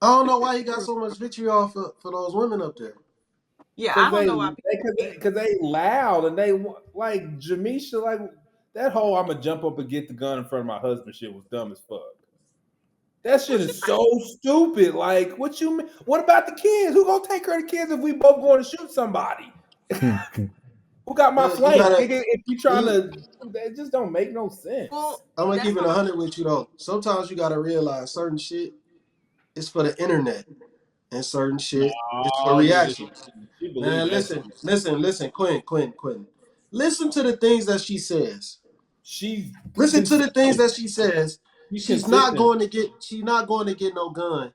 I don't know why he got so much vitriol for those women up there. Yeah, I don't know why because they loud and they like Jamisha, like that whole I'm gonna jump up and get the gun in front of my husband shit was dumb as fuck. That shit is so stupid. Like, what you mean? What about the kids? Who gonna take care of the kids if we both going to shoot somebody? Who got my flank? If you trying to, that just don't make no sense. Well, I'm gonna keep it 100 with you though. Sometimes you gotta realize certain shit is for the internet, and certain shit is for reactions. Man, listen, Quinn. Listen to the things that she says. Listen to the things that she says. She's not going to get no gun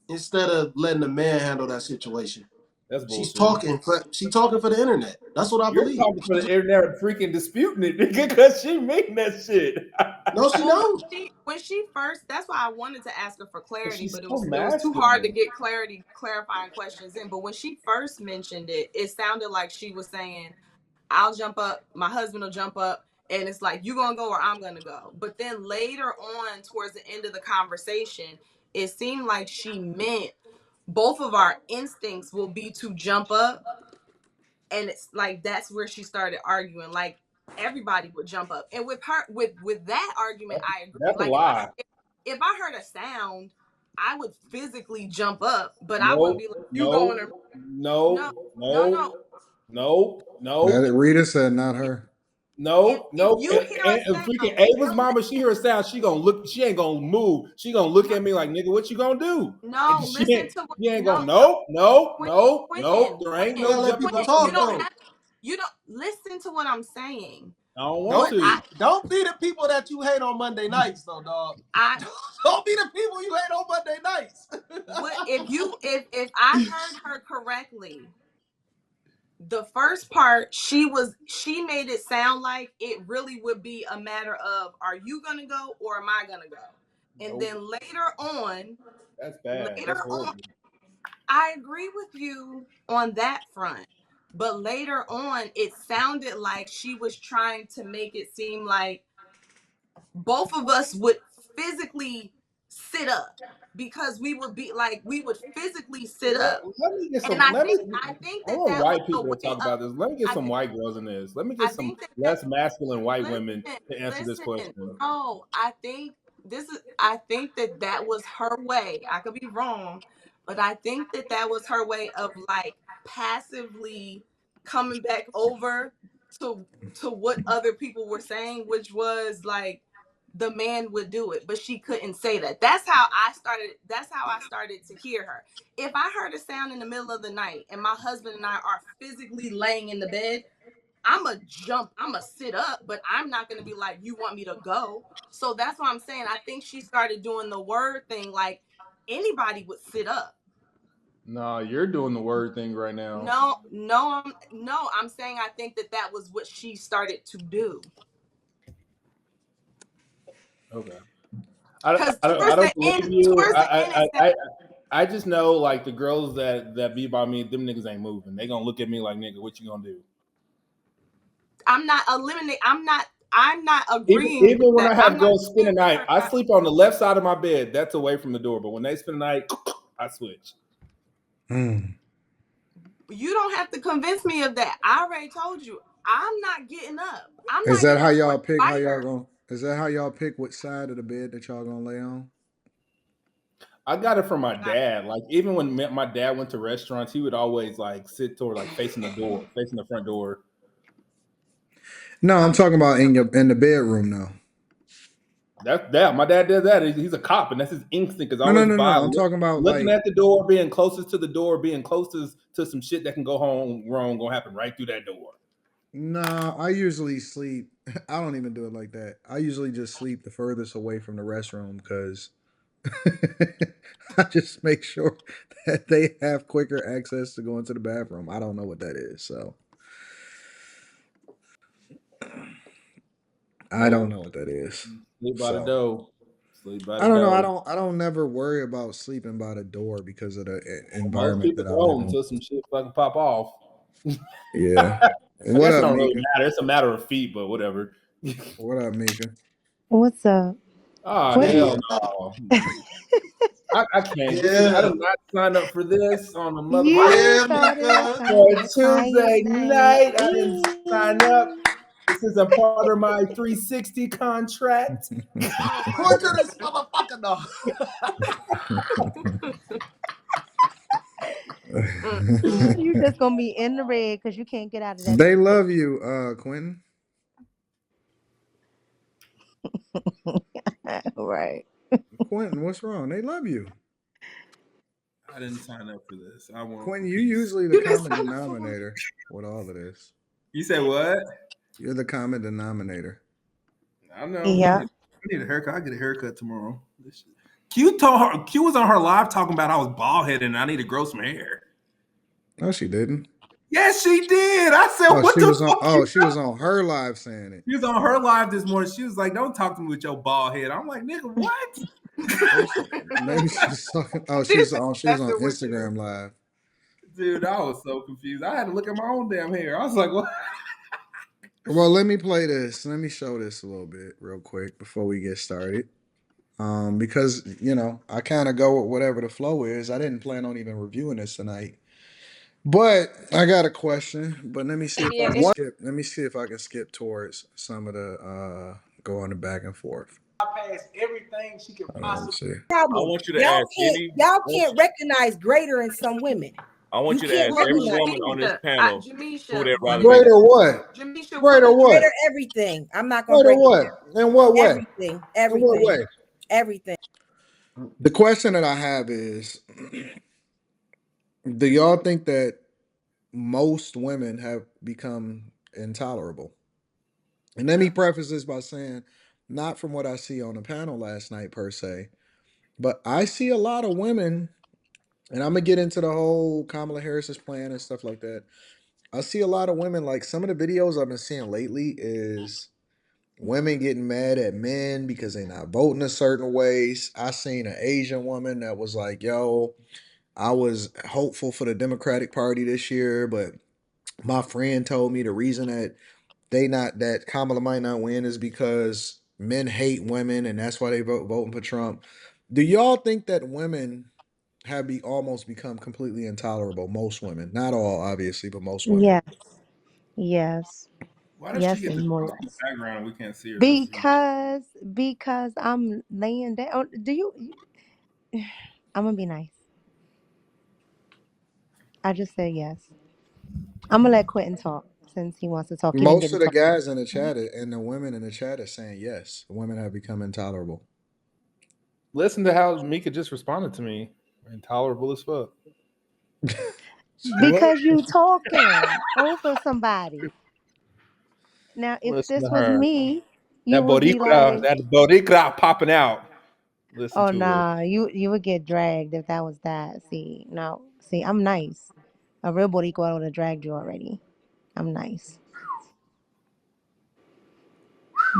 instead of letting the man handle that situation. That's bullshit. She's talking for the internet. That's what I believe. You're talking for the internet, freaking disputing it, nigga, because she mean that shit. No, she don't. When she first, that's why I wanted to ask her for clarity, but it was too hard to get clarifying questions in. But when she first mentioned it, it sounded like she was saying, I'll jump up, my husband will jump up, and it's like, you gonna go or I'm gonna go. But then later on, towards the end of the conversation, it seemed like she meant both of our instincts will be to jump up. And it's like, that's where she started arguing. Like, everybody would jump up. And with her, with that argument, I agree. That's like, a lie. If I heard a sound, I would physically jump up, but I wouldn't be like, you going to... No. Rita said not her. No. And freaking Ava's mama, she hear a sound, she gonna look, she ain't gonna move. She gonna look at me like, nigga, what you gonna do? No, listen to what you ain't gonna no. There ain't no jumping. You don't listen to what I'm saying. I don't want to. Don't be the people that you hate on Monday nights, though, dog. Don't be the people you hate on Monday nights. If I heard her correctly, the first part, she made it sound like it really would be a matter of, are you gonna go or am I gonna go? And then later on, that's bad. I agree with you on that front. But later on, it sounded like she was trying to make it seem like both of us would physically sit up, because we would physically sit up. Let me get some. I think that white people to talk about this. Let me get some white girls in this. Let me get some less masculine white women to answer this question. No, I think that was her way. I could be wrong, but I think that was her way of like passively coming back over to what other people were saying, which was like, the man would do it, but she couldn't say that. That's how I started to hear her. If I heard a sound in the middle of the night and my husband and I are physically laying in the bed, I'ma jump, I'ma sit up, but I'm not gonna be like, you want me to go? So that's what I'm saying. I think she started doing the word thing, like anybody would sit up. No, you're doing the word thing right now. No, I'm saying I think that was what she started to do. Okay. I don't believe you. I just know, like, the girls that be by me, them niggas ain't moving. They gonna look at me like, nigga, what you gonna do? I'm not agreeing. Even when I have girls spend the night, I sleep on the left side of my bed. That's away from the door. But when they spend the night, I switch. You don't have to convince me of that. I already told you, I'm not getting up. Is that how y'all pick? Is that how y'all pick what side of the bed that y'all gonna lay on? I got it from my dad. Like, even when my dad went to restaurants, he would always like sit toward, like, facing the front door. No, I'm talking about in the bedroom now. That my dad did that. He's a cop, and that's his instinct. Is always no. I'm talking about looking at the door, being closest to the door, being closest to some shit that can go wrong, gonna happen right through that door. No, I usually sleep. I don't even do it like that. I usually just sleep the furthest away from the restroom because I just make sure that they have quicker access to go into the bathroom. I don't know what that is, so I don't know what that is. Sleep by the door. I don't know. I don't never worry about sleeping by the door because of the environment that I live in. Until some shit fucking pop off. Yeah. What up, don't really matter. It's a matter of feet, but whatever. What up, Micca? What's up? Oh, hell no. I can't. This is I Yeah. did not sign up for this on a You motherfucking Yeah, started a Micca. fire, Tuesday night. I didn't sign up. night. This isn't part of my 360 contract. Oh my Point to god. this motherfucker, dog. Mm-mm. You just gonna be in the red because you can't get out of that They situation. love you, Quentin. Right. Quentin, what's wrong? They love you. I didn't sign up for this. I want Quentin, you peace. usually the You didn't common sign up for it. denominator with all of this. You said what? You're the common denominator. I know. Yeah. I need a haircut. I get a haircut tomorrow. Q told her. Q was on her live talking about I was bald headed and I need to grow some hair. No, she didn't. Yes, she did. I said, Oh, "What she the was on. fuck?" Oh, she was on her live saying it. She was on her live this morning. She was like, "Don't talk to me with your bald head." I'm like, "Nigga, what?" Maybe she's talking. Oh, She she's just on. She was on messing with you. Instagram live. Dude, I was so confused. I had to look at my own damn hair. I was like, "What?" Well, let me play this. Let me show this a little bit real quick before we get started. Because I kind of go with whatever the flow is. I didn't plan on even reviewing this tonight, but I got a question. But let me see if Yeah, I can it's skip. Let me see if I can skip towards some of the going back and forth. Past everything she could Let me possibly. see. I Problem. want you to ask any. Y'all can't recognize greater in some women. I want You you to can't ask well, every recognize woman on this Jamisha, panel who they'd rather be. Greater what? Jamisha, what Greater did you? what? greater everything. I'm not gonna Greater break it what? down. In what way? Everything. In what Everything. way? Everything. The question that I have is, do y'all think that most women have become intolerable? And let me preface this by saying, not from what I see on the panel last night per se, but I see a lot of women, and I'm gonna get into the whole Kamala Harris's plan and stuff like that. I see a lot of women, like some of the videos I've been seeing lately is women getting mad at men because they're not voting a certain ways. I seen an Asian woman that was like, yo, I was hopeful for the Democratic Party this year, but my friend told me the reason that Kamala might not win is because men hate women and that's why they voting for Trump. Do y'all think that women have almost become completely intolerable? Most women, not all, obviously, but most women. Yes. Yes. Why does she Yes get the and more cross in the yes. background and we can't see her? That's weird. Because I'm laying down. I'm gonna be nice. I just said yes. I'm gonna let Quentin talk since he wants to talk. He didn't get Most to of the talk. guys in the chat and the women in the chat are saying yes. Women have become intolerable. Listen to how Mika just responded to me. Intolerable as fuck. What? Because you talking over somebody. Now, if Listen this to was her. me, you would be like, That Boricua popping out. Listen "Oh to her. nah," you would get dragged if that was that. See, no, see, I'm nice. A real Boricua would have dragged you already. I'm nice.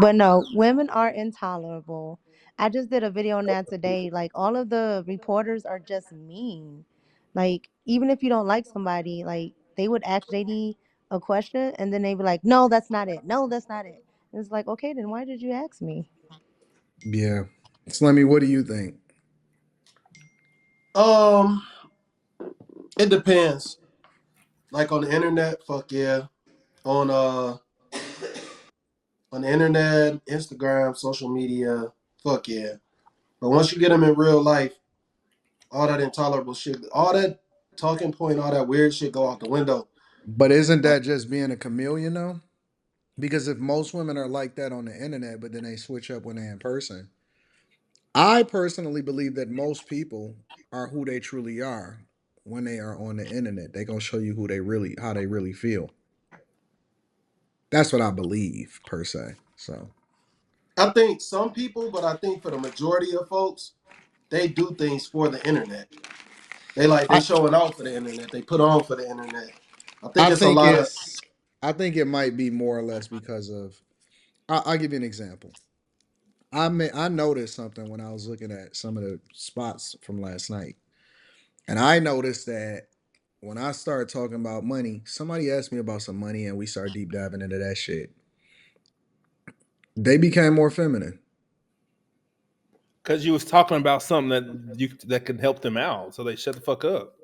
But no, women are intolerable. I just did a video on that today. Like all of the reporters are just mean. Like even if you don't like somebody, like they would ask JD a question and then they'd be like, "No, that's not it. No, that's not it." And it's like, okay, then why did you ask me? Yeah. Slimmy, what do you think? Um, it depends. Like on the internet, fuck yeah. On on the internet, Instagram, social media, fuck yeah. But once you get them in real life, all that intolerable shit, all that talking point, all that weird shit go out the window. But isn't that just being a chameleon though? Because if most women are like that on the internet, but then they switch up when they're in person, I personally believe that most people are who they truly are when they are on the internet. They gonna show you how they really feel. That's what I believe per se. So I think some people, but I think for the majority of folks, they do things for the internet. They I showing out for the internet. They put on for the internet. I think I it's a think lot of it might be more or less because of. I'll give you an example. I noticed something when I was looking at some of the spots from last night, and I noticed that when I started talking about money, somebody asked me about some money, and we started deep diving into that shit. They became more feminine. Because you was talking about something that could help them out, so they shut the fuck up.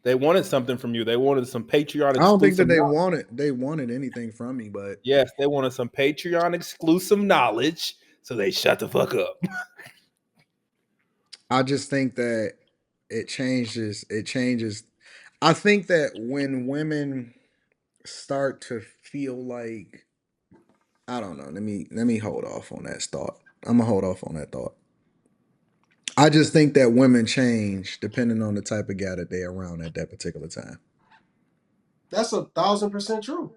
They wanted something from you. They wanted some Patreon I don't think that exclusive knowledge. they wanted anything from me, but Yes, they wanted some Patreon exclusive knowledge, so they shut the fuck up. I just think that it changes. I think that when women start to feel like, I don't know, let me hold off on that thought. I'm gonna hold off on that thought. I just think that women change depending on the type of guy that they're around at that particular time. That's 1,000% true.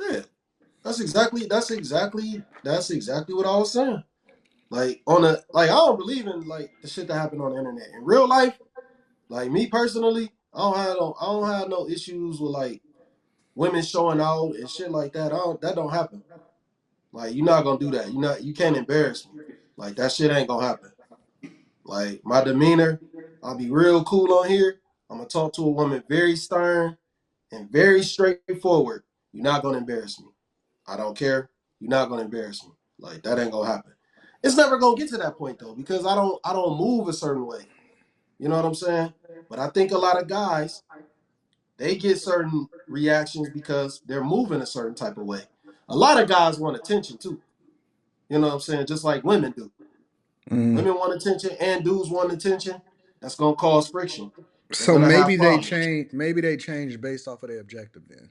Yeah, that's exactly what I was saying. Like I don't believe in like the shit that happened on the internet. In real life, like me personally, I don't have no issues with like women showing out and shit like that. That don't happen. Like you're not gonna do that. You can't embarrass me. Like that shit ain't gonna happen. Like my demeanor, I'll be real cool on here. I'm gonna talk to a woman very stern and very straightforward. You're not gonna embarrass me. I don't care. You're not gonna embarrass me. Like that ain't gonna happen. It's never gonna get to that point though, because I don't move a certain way. You know what I'm saying? But I think a lot of guys, they get certain reactions because they're moving a certain type of way. A lot of guys want attention too. You know what I'm saying? Just like women do. Mm. Women want attention and dudes want attention. That's gonna cause friction. They're So gonna have maybe they problems. change. Maybe they change based off of their objective. Then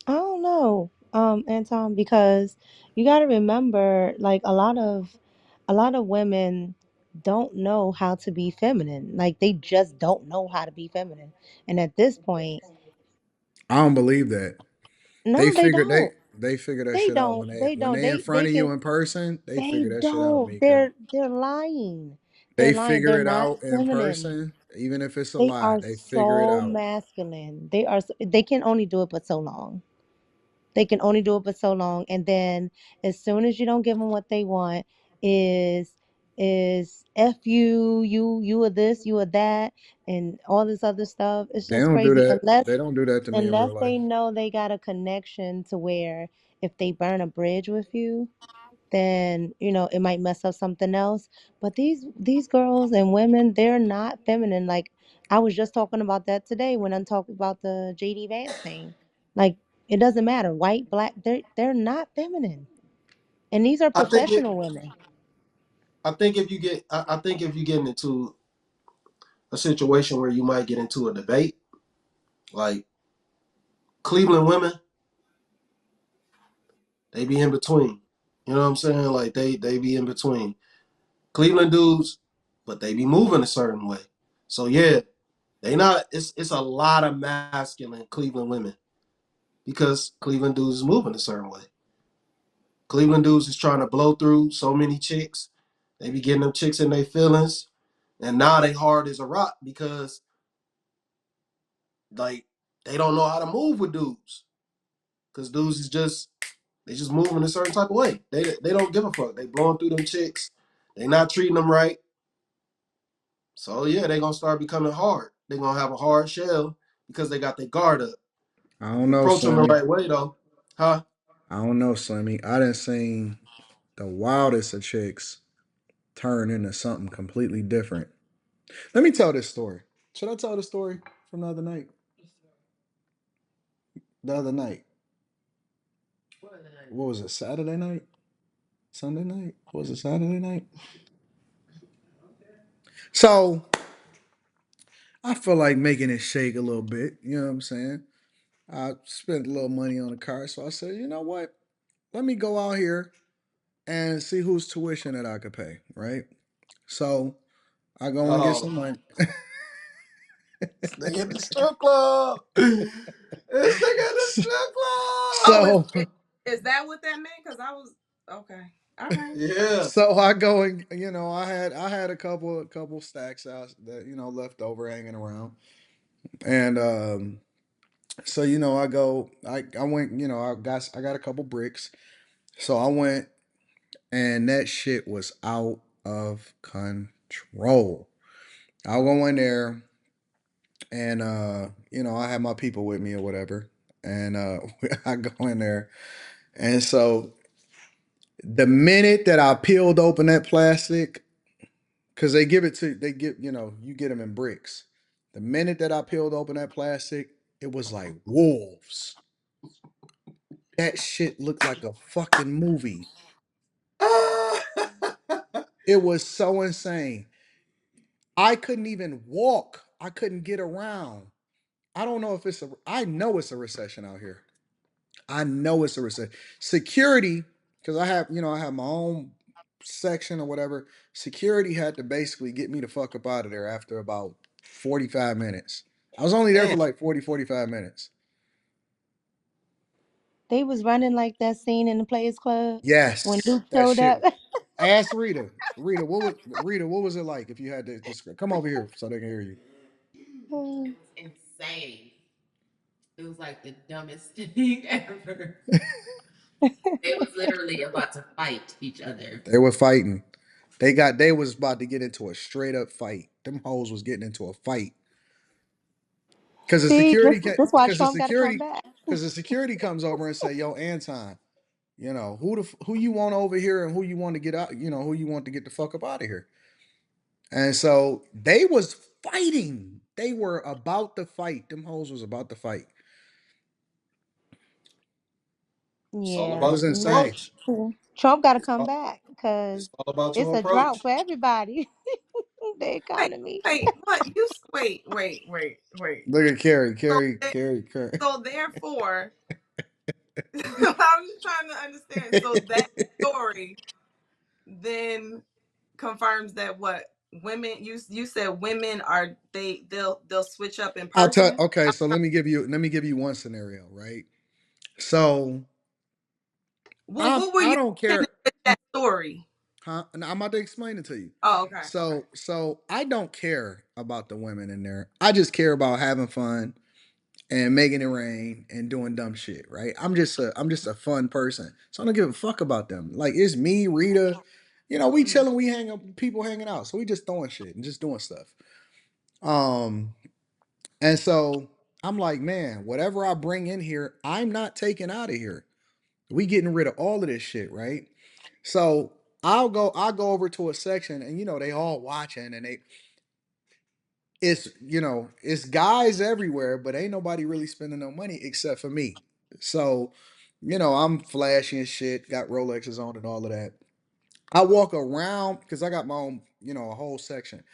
I don't know, Anton, because you got to remember, like a lot of women don't know how to be feminine. Like they just don't know how to be feminine. And at this point, I don't believe that they no, they figure don't. they figure that They shit out don't. when They don't. they in They front of you can. in person. They They figure that shit out, don't. Mika. They're lying. They're They lying. figure They're it not out in feminine. person, even if it's a They lie. are They figure it so out. masculine. They are. They can only do it but so long. They can only do it but so long, and then as soon as you don't give them what they want, is f you are this, you are that, and all this other stuff. It's They just don't do crazy. that. They don't do that to me in Unless real life. they know they got a connection to where if they burn a bridge with you, then it might mess up something else. But these girls and women, they're not feminine. Like I was just talking about that today when I'm talking about the JD Vance thing. Like it doesn't matter, white, black, they're not feminine. And these are I think it. professional women. I think if you get into a situation where you might get into a debate, like Cleveland women, they be in between. You know what I'm saying? Like they be in between. Cleveland dudes, but they be moving a certain way. So yeah, they not. It's a lot of masculine Cleveland women because Cleveland dudes is moving a certain way. Cleveland dudes is trying to blow through so many chicks. They be getting them chicks in their feelings, and now they hard as a rock because like they don't know how to move with dudes because dudes is just they just move in a certain type of way. They don't give a fuck. They blowing through them chicks. They not treating them right. So yeah, they gonna start becoming hard. They gonna have a hard shell because they got their guard up. I If don't you know, approach them the Slimmy. right way though, huh? I don't know, Slimmy. I done seen the wildest of chicks turn into something completely different. Let me tell this story. Should I tell the story from the other night? The other night. What was it? Saturday night? Sunday night? Was it Saturday night? So I feel like making it shake a little bit. You know what I'm saying? I spent a little money on a car, so I said, you know what? Let me go out here and see whose tuition that I could pay. Right. So I go and get Oh, some money. this nigga in the strip club. This nigga in the strip club. Oh, so is that what that meant? Because I was okay. All right. Yeah. so I go and I had a couple stacks out that left over hanging around, and so I go I went I got a couple bricks, so I went and that shit was out of control. I'll go in there and I have my people with me or whatever, and I go in there, and so The minute that I peeled open that plastic, because they give, you get them in bricks. The minute that I peeled open that plastic, it was like wolves. That shit looked like a fucking movie. It was so insane. I couldn't even walk. I couldn't get around. I don't know if I know it's a recession out here. I know it's a recession. Security, because I have my own section or whatever. Security had to basically get me the fuck up out of there after about 45 minutes. I was only there Damn. for like 45 minutes. They was running like that scene in the Players Club when Yes, Luke that showed up. shit. Ask Rita. Rita, what was it like if you had to describe? Come over here so they can hear you. Insane. It was like the dumbest thing ever. They was literally about to fight each other. They were fighting. They was about to get into a straight up fight. Them hoes was getting into a fight. Because the See, security this why Trump got to come back. because the security comes over and say, "Yo, Anton, who you want over here and who you want to get out, who you want to get the fuck up out of here." And so they was fighting. They were about to fight. Them hoes was about to fight. It's all It Yeah, about was your no, insane. approach. Trump got to It's come all, back because it's all about it's your a drought approach. for everybody. The Wait, economy. wait, what? Wait. Look at Carrie, So, Carrie, Carrie, Carrie. so therefore, I'm just trying to understand. So that story then confirms that what women you said women are they'll switch up in I'll tell. person. Okay, so let me give you one scenario, right? So Well, what were I you don't saying care. with that story? Huh? And I'm about to explain it to you. Oh, okay. So I don't care about the women in there. I just care about having fun and making it rain and doing dumb shit, right? I'm just a fun person. So I don't give a fuck about them. Like it's me, Rita, we Mhm. chilling, we hang up, people hanging out. So we just throwing shit and just doing stuff. Um and so I'm like, man, whatever I bring in here, I'm not taking out of here. We getting rid of all of this shit, right? So I'll go over to a section and they all watching and it's guys everywhere, but ain't nobody really spending no money except for me. So, I'm flashy and shit, got Rolexes on and all of that. I walk around because I got my own, a whole section.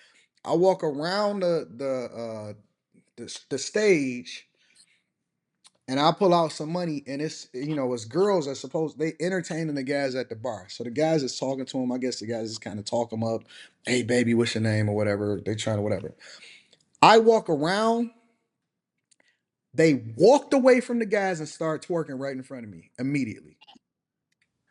I walk around the stage and I pull out some money and it's girls that supposed they entertaining the guys at the bar. So the guys is talking to them. I guess the guys just kind of talk them up. Hey baby, what's your name or whatever. They trying to whatever. I walk around. They walked away from the guys and started twerking right in front of me immediately.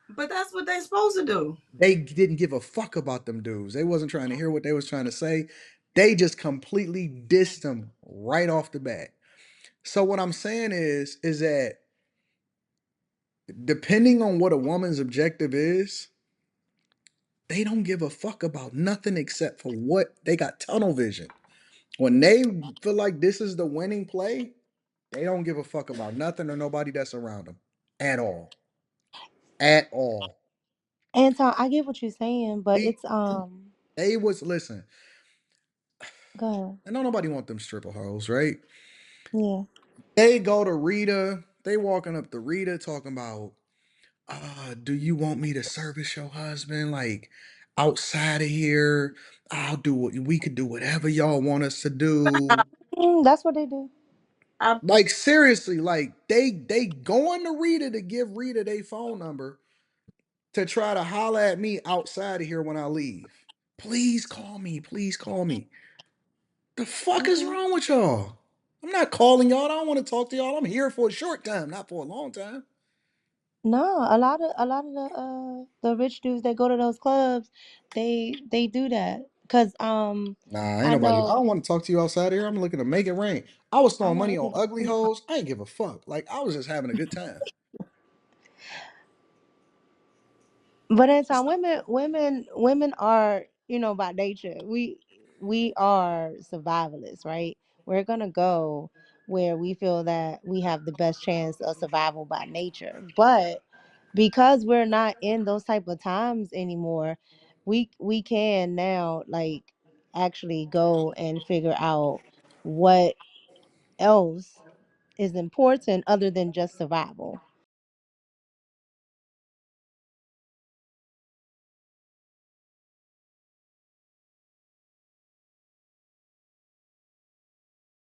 But that's what they're supposed to do. They didn't give a fuck about them dudes. They wasn't trying to hear what they was trying to say. They just completely dissed them right off the bat. So what I'm saying is that depending on what a woman's objective is, they don't give a fuck about nothing except for what they got tunnel vision. When they feel like this is the winning play, they don't give a fuck about nothing or nobody that's around them at all. At all. Anton, I get what you're saying, but They it's they was listen. go ahead. I know nobody want them stripper hoes, right? Yeah. They go to Rita. They walking up to Rita talking about, do you want me to service your husband? Like outside of here, I'll do what we could do whatever y'all want us to do. That's what they do. I, Like seriously, like they going to Rita to give Rita their phone number to try to holler at me outside of here when I leave. Please call me. Please call me. The fuck is mhm. wrong with y'all? I'm not calling y'all. I don't want to talk to y'all. I'm here for a short time, not for a long time. No, a lot of the rich dudes that go to those clubs, they do that. Cause Nah, ain't I nobody. I know. don't want to talk to you outside here. I'm looking to make it rain. I was I throwing know money they on do ugly that. hoes. I ain't give a fuck. Like I was just having a good time. But in time, women are, by nature, we are survivalists, right? We're gonna go where we feel that we have the best chance of survival by nature. But because we're not in those type of times anymore, we can now like actually go and figure out what else is important other than just survival.